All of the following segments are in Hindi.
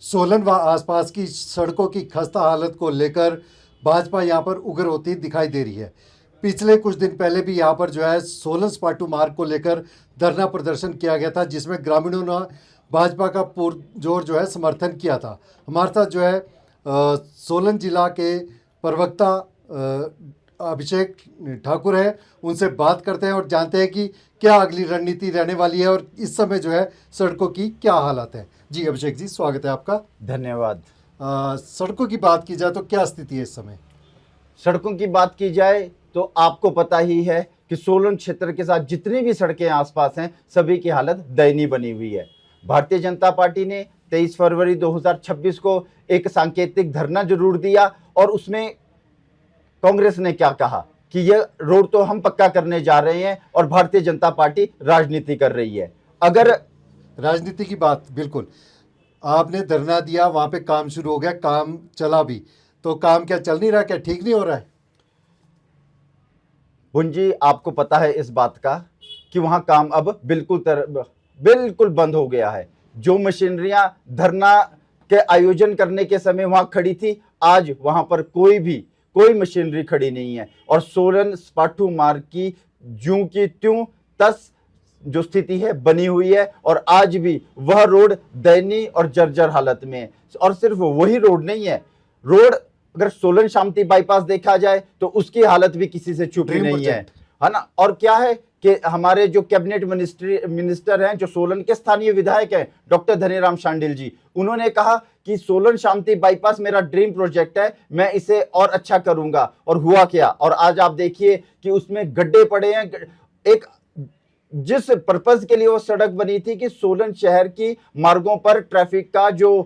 सोलन व आसपास की सड़कों की खस्ता हालत को लेकर भाजपा यहां पर उग्र होती दिखाई दे रही है। पिछले कुछ दिन पहले भी यहां पर जो है सोलन स्पाटू मार्ग को लेकर धरना प्रदर्शन किया गया था, जिसमें ग्रामीणों ने भाजपा का पुरजोर जो है समर्थन किया था। हमारे साथ जो है सोलन जिला के प्रवक्ता अभिषेक ठाकुर है, उनसे बात करते हैं और जानते हैं कि क्या अगली रणनीति रहने वाली है और इस समय जो है सड़कों की क्या हालत है। जी अभिषेक जी, स्वागत है आपका। धन्यवाद। सड़कों की बात की जाए तो क्या स्थिति है इस समय? सड़कों की बात की जाए तो आपको पता ही है कि सोलन क्षेत्र के साथ जितनी भी सड़कें आसपास हैं सभी की हालत दयनीय बनी हुई है। भारतीय जनता पार्टी ने 23 फरवरी 2026 को एक सांकेतिक धरना जरूर दिया और उसमें कांग्रेस ने क्या कहा कि यह रोड तो हम पक्का करने जा रहे हैं और भारतीय जनता पार्टी राजनीति कर रही है। अगर राजनीति की बात, बिल्कुल आपने धरना दिया, वहां पे काम शुरू हो गया, काम चला भी, तो काम क्या चल नहीं रहा, क्या ठीक नहीं हो रहा है? भुंजी, आपको पता है इस बात का कि वहां काम अब बिल्कुल बंद हो गया है। जो मशीनरियां धरना के आयोजन करने के समय वहां खड़ी थी, आज वहां पर कोई मशीनरी खड़ी नहीं है और सोलन स्पाटू मार्ग की ज्यों की त्यों तस जो स्थिति है बनी हुई है और आज भी वह रोड दयनीय और जर्जर हालत में है। और सिर्फ वही रोड नहीं है, रोड अगर सोलन शामती बाईपास देखा जाए तो उसकी हालत भी किसी से छुपी नहीं है ना। और क्या है कि हमारे जो कैबिनेट मिनिस्टर हैं, जो सोलन के स्थानीय विधायक हैं, डॉक्टर धनीराम शांडिल जी, उन्होंने कहा कि सोलन शामती बाईपास मेरा ड्रीम प्रोजेक्ट है, मैं इसे और अच्छा करूंगा। और हुआ क्या? और आज आप देखिए कि उसमें गड्ढे पड़े हैं। एक जिस पर्पज के लिए वो सड़क बनी थी कि सोलन शहर की मार्गों पर ट्रैफिक का जो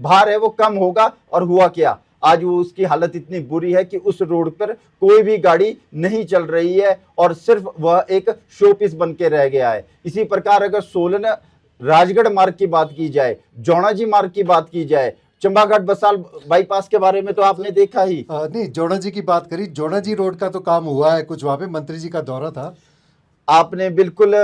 भार है वो कम होगा, और हुआ क्या? आज वो उसकी हालत इतनी बुरी है कि उस रोड पर कोई भी गाड़ी नहीं चल रही है और सिर्फ वह एक शो पीस बन के रह गया है। इसी प्रकार अगर सोलन राजगढ़ मार्ग की बात की जाए, जौणाजी मार्ग की बात की जाए, चंबाघाट बसाल बाईपास के बारे में तो आपने देखा ही नहीं, जौणाजी की बात करी, जौणाजी रोड का तो काम हुआ है कुछ, वहां पे मंत्री जी का दौरा था। आपने बिल्कुल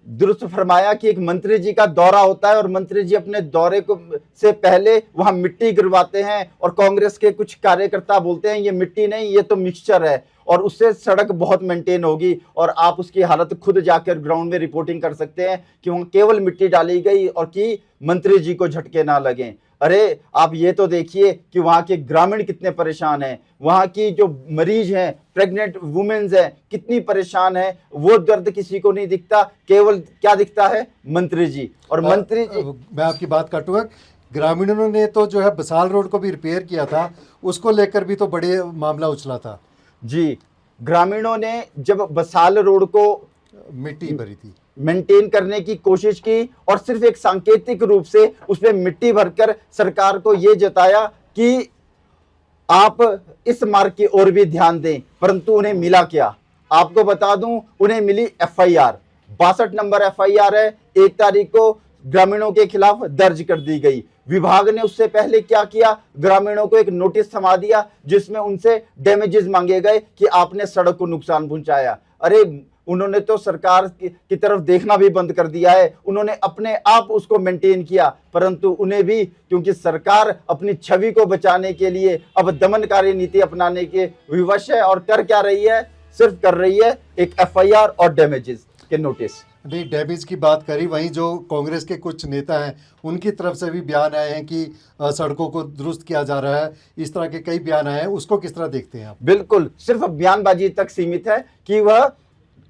दुरुस्त फरमाया कि एक मंत्री जी का दौरा होता है और मंत्री जी अपने दौरे को से पहले वहां मिट्टी गिरवाते हैं और कांग्रेस के कुछ कार्यकर्ता बोलते हैं ये मिट्टी नहीं, ये तो मिक्सचर है और उससे सड़क बहुत मेंटेन होगी। और आप उसकी हालत खुद जाकर ग्राउंड में रिपोर्टिंग कर सकते हैं कि वहां केवल मिट्टी डाली गई और कि मंत्री जी को झटके ना लगे। अरे आप ये तो देखिए कि वहां के ग्रामीण कितने परेशान हैं, वहां की जो मरीज हैं, प्रेग्नेंट वुमेन्स हैं, कितनी परेशान है। वो दर्द किसी को नहीं दिखता, केवल क्या दिखता है? मंत्री जी। और मंत्री जी, मैं आपकी बात काटूंगा, ग्रामीणों ने तो जो है बसाल रोड को भी रिपेयर किया था, उसको लेकर भी तो बड़े मामला उछला था। जी, ग्रामीणों ने जब बसाल रोड को मिट्टी भरी थी, मेंटेन करने की कोशिश की और सिर्फ एक सांकेतिक रूप से उसमें मिट्टी भरकर सरकार को यह जताया कि आप इस मार्ग की ओर भी ध्यान दें, परंतु उन्हें मिला क्या? आपको बता दूं, उन्हें मिली एफआईआर। 62 नंबर एफआईआर है, 1 तारीख को ग्रामीणों के खिलाफ दर्ज कर दी गई। विभाग ने उससे पहले क्या किया? ग्रामीणों को एक नोटिस थमा दिया जिसमें उनसे डैमेजेस मांगे गए कि आपने सड़क को नुकसान पहुंचाया। अरे उन्होंने तो सरकार की तरफ देखना भी बंद कर दिया है, उन्होंने अपने आप उसको मेंटेन किया, परंतु उन्हें भी क्योंकि सरकार अपनी छवि को बचाने के लिए अब दमनकारी नीति अपनाने के विवश है और कर क्या रही है? सिर्फ कर रही है एक एफआईआर और डैमेजेस के नोटिस। नहीं, डैमेज की बात करी, वहीं जो कांग्रेस के कुछ नेता हैं उनकी तरफ से भी बयान आए हैं कि सड़कों को दुरुस्त किया जा रहा है, इस तरह के कई बयान आए हैं, उसको किस तरह देखते हैं आप? बिल्कुल सिर्फ बयानबाजी तक सीमित है कि वह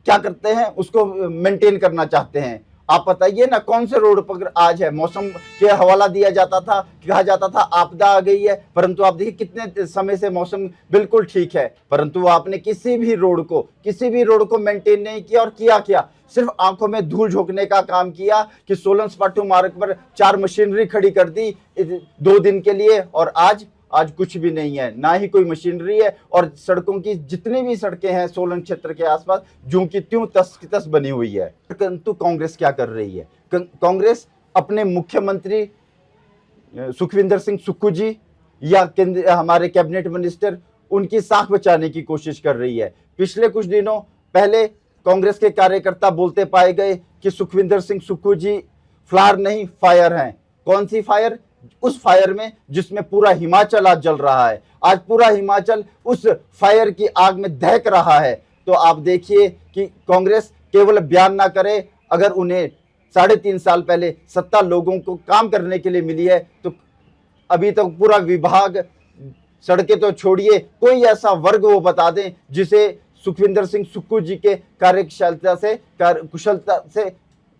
क्या करते हैं, उसको मेंटेन करना चाहते हैं। आप बताइए ना, कौन से रोड पर आज है? मौसम के हवाला दिया जाता था, कहा जाता था आपदा आ गई है, परंतु आप देखिए कितने समय से मौसम बिल्कुल ठीक है, परंतु आपने किसी भी रोड को मेंटेन नहीं किया। और किया क्या? सिर्फ आंखों में धूल झोंकने का काम किया कि सोलन स्पाटू मार्ग पर 4 मशीनरी खड़ी कर दी 2 दिन के लिए और आज कुछ भी नहीं है, ना ही कोई मशीनरी है। और सड़कों की जितनी भी सड़कें हैं सोलन क्षेत्र के आसपास ज्यों की त्यों तस की तस बनी हुई है। परंतु कांग्रेस क्या कर रही है? कांग्रेस अपने मुख्यमंत्री सुखविंदर सिंह सुक्खू जी या हमारे कैबिनेट मिनिस्टर, उनकी साख बचाने की कोशिश कर रही है। पिछले कुछ दिनों पहले कांग्रेस के कार्यकर्ता बोलते पाए गए कि सुखविंदर सिंह सुक्खू जी फ्लावर नहीं फायर हैं। कौन सी फायर? उस फायर में जिसमें पूरा हिमाचल आज जल रहा है। आज पूरा हिमाचल उस फायर की आग में दहक रहा है। तो आप देखिए कि कांग्रेस केवल बयान ना करे, अगर उन्हें 3.5 साल पहले सत्ता लोगों को काम करने के लिए मिली है तो अभी तक पूरा विभाग, सड़कें तो छोड़िए, कोई ऐसा वर्ग वो बता दें जिसे सुखविंदर सिंह सुक्खू जी के कुशलता से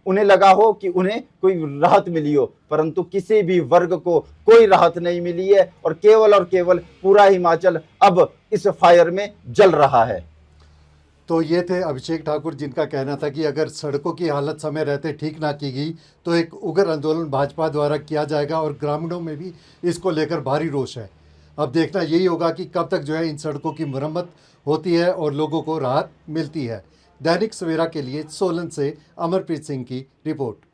उन्हें लगा हो कि उन्हें कोई राहत मिली हो, परंतु किसी भी वर्ग को कोई राहत नहीं मिली है और केवल पूरा हिमाचल अब इस फायर में जल रहा है। तो ये थे अभिषेक ठाकुर, जिनका कहना था कि अगर सड़कों की हालत समय रहते ठीक ना की गई तो एक उग्र आंदोलन भाजपा द्वारा किया जाएगा और ग्रामीणों में भी इसको लेकर भारी रोष है। अब देखना यही होगा कि कब तक जो है इन सड़कों की मरम्मत होती है और लोगों को राहत मिलती है। दैनिक सवेरा के लिए सोलन से अमरप्रीत सिंह की रिपोर्ट।